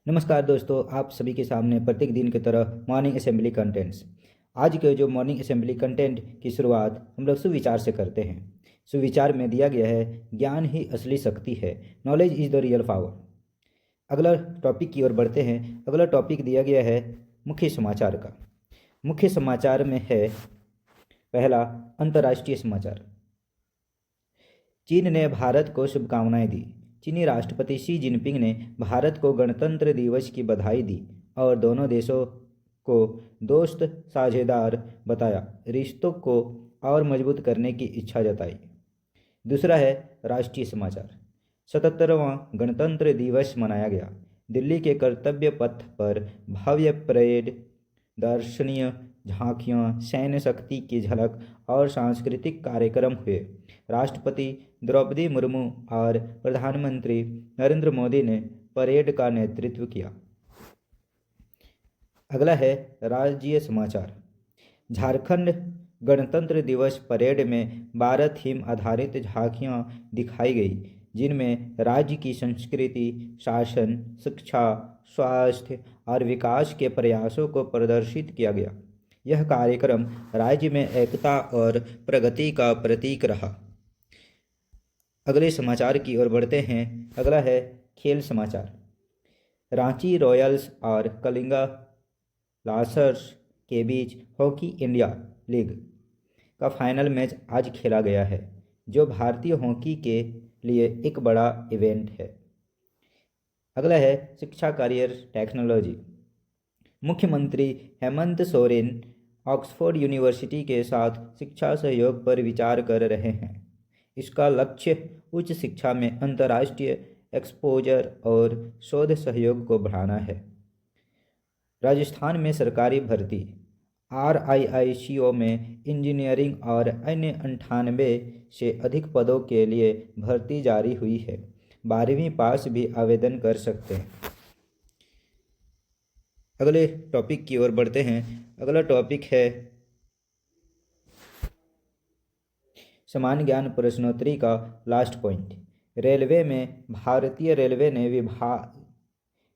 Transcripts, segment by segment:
नमस्कार दोस्तों, आप सभी के सामने प्रत्येक दिन की तरह मॉर्निंग असेंबली कंटेंट्स। आज के जो मॉर्निंग असेंबली कंटेंट की शुरुआत हम लोग सुविचार से करते हैं। सुविचार में दिया गया है, ज्ञान ही असली शक्ति है, knowledge is the real power. अगला टॉपिक की ओर बढ़ते हैं। अगला टॉपिक दिया गया है मुख्य समाचार का। मुख्य समाचार में है पहला, अंतर्राष्ट्रीय समाचार। चीन ने भारत को शुभकामनाएं दी। चीनी राष्ट्रपति शी जिनपिंग ने भारत को गणतंत्र दिवस की बधाई दी और दोनों देशों को दोस्त साझेदार बताया, रिश्तों को और मजबूत करने की इच्छा जताई। दूसरा है राष्ट्रीय समाचार। 77वां गणतंत्र दिवस मनाया गया। दिल्ली के कर्तव्य पथ पर भव्य परेड, दर्शनीय झांकियां, सैन्य शक्ति की झलक और सांस्कृतिक कार्यक्रम हुए। राष्ट्रपति द्रौपदी मुर्मू और प्रधानमंत्री नरेंद्र मोदी ने परेड का नेतृत्व किया। अगला है राज्य समाचार। झारखंड गणतंत्र दिवस परेड में 12 थीम आधारित झांकियां दिखाई गई, जिनमें राज्य की संस्कृति, शासन, शिक्षा, स्वास्थ्य और विकास के प्रयासों को प्रदर्शित किया गया। यह कार्यक्रम राज्य में एकता और प्रगति का प्रतीक रहा। अगले समाचार की ओर बढ़ते हैं। अगला है खेल समाचार। रांची रॉयल्स और कलिंगा लासर्स के बीच हॉकी इंडिया लीग का फाइनल मैच आज खेला गया है, जो भारतीय हॉकी के लिए एक बड़ा इवेंट है। अगला है शिक्षा, करियर, टेक्नोलॉजी। मुख्यमंत्री हेमंत सोरेन ऑक्सफोर्ड यूनिवर्सिटी के साथ शिक्षा सहयोग पर विचार कर रहे हैं। इसका लक्ष्य उच्च शिक्षा में अंतर्राष्ट्रीय एक्सपोजर और शोध सहयोग को बढ़ाना है। राजस्थान में सरकारी भर्ती। RIICO में इंजीनियरिंग और अन्य 98 से अधिक पदों के लिए भर्ती जारी हुई है। 12वीं पास भी आवेदन कर सकते हैं। अगले टॉपिक की ओर बढ़ते हैं। अगला टॉपिक है सामान्य ज्ञान प्रश्नोत्तरी का लास्ट पॉइंट। रेलवे में भारतीय रेलवे ने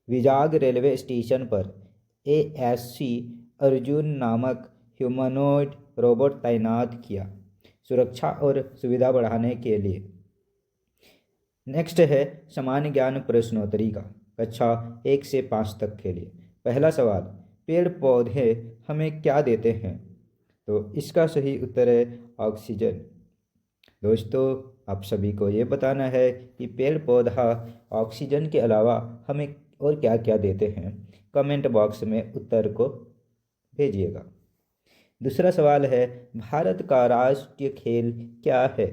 विजाग रेलवे स्टेशन पर ASC अर्जुन नामक ह्यूमनॉइड रोबोट तैनात किया, सुरक्षा और सुविधा बढ़ाने के लिए। नेक्स्ट है सामान्य ज्ञान प्रश्नोत्तरी का कक्षा 1 से 5 तक के लिए। पहला सवाल, पेड़ पौधे हमें क्या देते हैं? तो इसका सही उत्तर है ऑक्सीजन। दोस्तों, आप सभी को ये बताना है कि पेड़ पौधा ऑक्सीजन के अलावा हमें और क्या क्या देते हैं। कमेंट बॉक्स में उत्तर को भेजिएगा। दूसरा सवाल है, भारत का राष्ट्रीय खेल क्या है?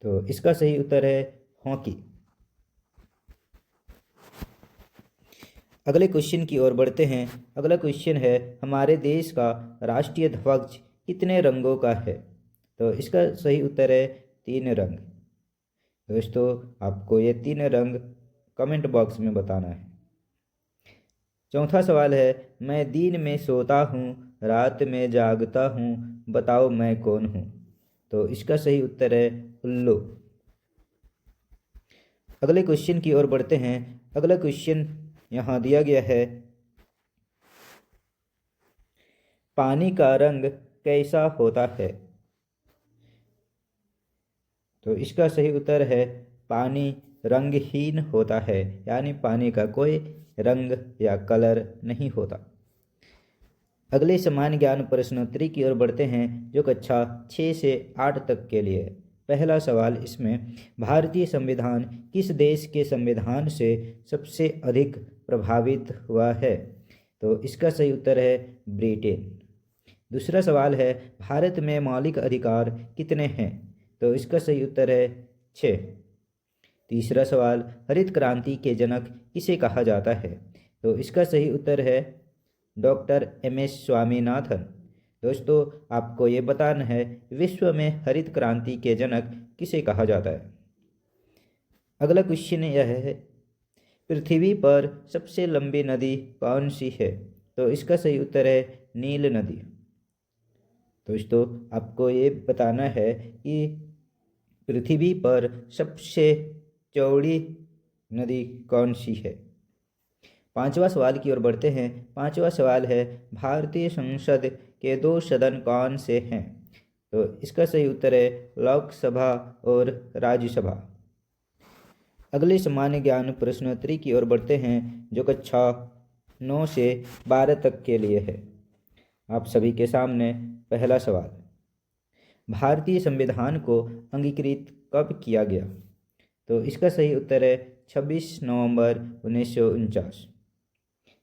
तो इसका सही उत्तर है हॉकी। अगले क्वेश्चन की ओर बढ़ते हैं। अगला क्वेश्चन है, हमारे देश का राष्ट्रीय ध्वज कितने रंगों का है? तो इसका सही उत्तर है 3 रंग। दोस्तों, आपको ये 3 रंग कमेंट बॉक्स में बताना है। चौथा सवाल है, मैं दिन में सोता हूँ, रात में जागता हूँ, बताओ मैं कौन हूँ? तो इसका सही उत्तर है उल्लू। अगले क्वेश्चन की ओर बढ़ते हैं। अगला क्वेश्चन यहाँ दिया गया है, पानी का रंग कैसा होता है? तो इसका सही उत्तर है पानी रंगहीन होता है, यानी पानी का कोई रंग या कलर नहीं होता। अगले सामान्य ज्ञान प्रश्नोत्तरी की ओर बढ़ते हैं, जो कक्षा 6 से 8 तक के लिए। पहला सवाल इसमें, भारतीय संविधान किस देश के संविधान से सबसे अधिक प्रभावित हुआ है? तो इसका सही उत्तर है ब्रिटेन। दूसरा सवाल है, भारत में मौलिक अधिकार कितने हैं? तो इसका सही उत्तर है 6। तीसरा सवाल, हरित क्रांति के जनक किसे कहा जाता है? तो इसका सही उत्तर है डॉक्टर MS स्वामीनाथन। दोस्तों, आपको ये बताना है विश्व में हरित क्रांति के जनक किसे कहा जाता है। अगला क्वेश्चन यह है, पृथ्वी पर सबसे लंबी नदी कौन सी है? तो इसका सही उत्तर है नील नदी। दोस्तों, आपको ये बताना है कि पृथ्वी पर सबसे चौड़ी नदी कौन सी है। पांचवा सवाल की ओर बढ़ते हैं। पांचवा सवाल है, भारतीय संसद के दो सदन कौन से हैं? तो इसका सही उत्तर है लोकसभा और राज्यसभा। अगले सामान्य ज्ञान प्रश्नोत्तरी की ओर बढ़ते हैं, जो कक्षा 9 से 12 तक के लिए है। आप सभी के सामने पहला सवाल, भारतीय संविधान को अंगीकृत कब किया गया? तो इसका सही उत्तर है 26 नवंबर 1949।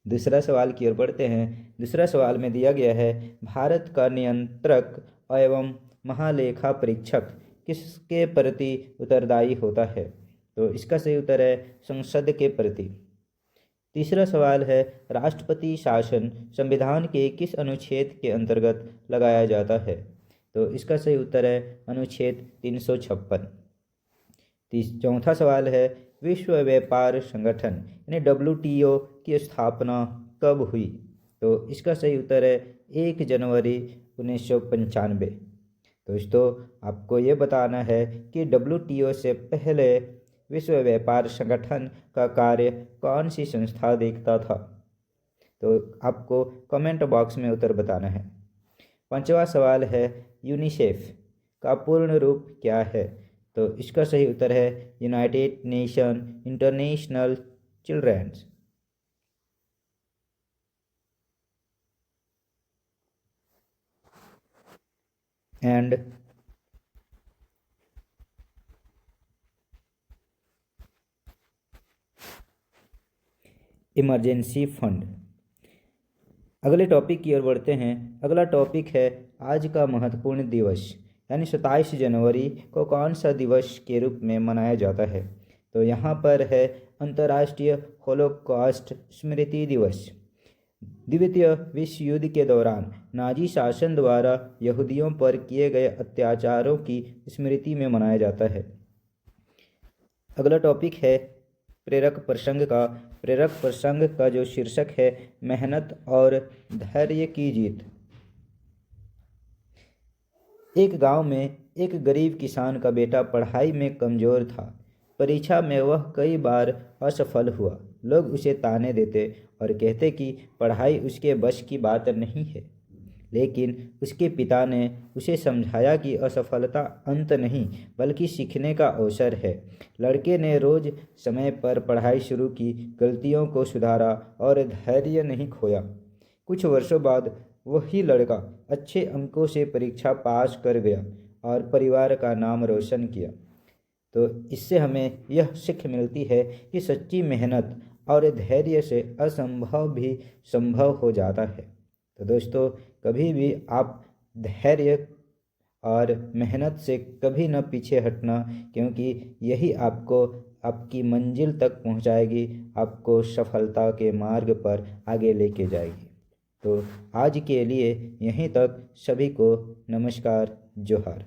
दूसरा सवाल की ओर बढ़ते हैं। दूसरा सवाल में दिया गया है, भारत का नियंत्रक एवं महालेखा परीक्षक किसके प्रति उत्तरदायी होता है? तो इसका सही उत्तर है संसद के प्रति। तीसरा सवाल है, राष्ट्रपति शासन संविधान के किस अनुच्छेद के अंतर्गत लगाया जाता है? तो इसका सही उत्तर है अनुच्छेद 356। चौथा सवाल है, विश्व व्यापार संगठन यानी WTO की स्थापना कब हुई? तो इसका सही उत्तर है 1 जनवरी 1995। दोस्तों, आपको ये बताना है कि WTO से पहले विश्व व्यापार संगठन का कार्य कौन सी संस्था देखता था? तो आपको कमेंट बॉक्स में उत्तर बताना है। पांचवा सवाल है, यूनिसेफ का पूर्ण रूप क्या है? तो इसका सही उत्तर है United Nation International children's. And emergency fund. अगले टॉपिक की ओर बढ़ते हैं। अगला टॉपिक है, आज का महत्वपूर्ण दिवस यानी 27 जनवरी को कौन सा दिवस के रूप में मनाया जाता है? तो यहाँ पर है अंतर्राष्ट्रीय होलोकॉस्ट स्मृति दिवस। द्वितीय विश्व युद्ध के दौरान नाजी शासन द्वारा यहूदियों पर किए गए अत्याचारों की स्मृति में मनाया जाता है। अगला टॉपिक है प्रेरक प्रसंग का जो शीर्षक है, मेहनत और धैर्य की जीत। एक गांव में एक गरीब किसान का बेटा पढ़ाई में कमज़ोर था। परीक्षा में वह कई बार असफल हुआ। लोग उसे ताने देते और कहते कि पढ़ाई उसके बस की बात नहीं है। लेकिन उसके पिता ने उसे समझाया कि असफलता अंत नहीं बल्कि सीखने का अवसर है। लड़के ने रोज़ समय पर पढ़ाई शुरू की, गलतियों को सुधारा और धैर्य नहीं खोया। कुछ वर्षों बाद वही लड़का अच्छे अंकों से परीक्षा पास कर गया और परिवार का नाम रोशन किया। तो इससे हमें यह सीख मिलती है कि सच्ची मेहनत और धैर्य से असंभव भी संभव हो जाता है। तो दोस्तों, कभी भी आप धैर्य और मेहनत से कभी न पीछे हटना, क्योंकि यही आपको आपकी मंजिल तक पहुंचाएगी, आपको सफलता के मार्ग पर आगे लेके जाएगी। तो आज के लिए यहीं तक। सभी को नमस्कार, जोहार।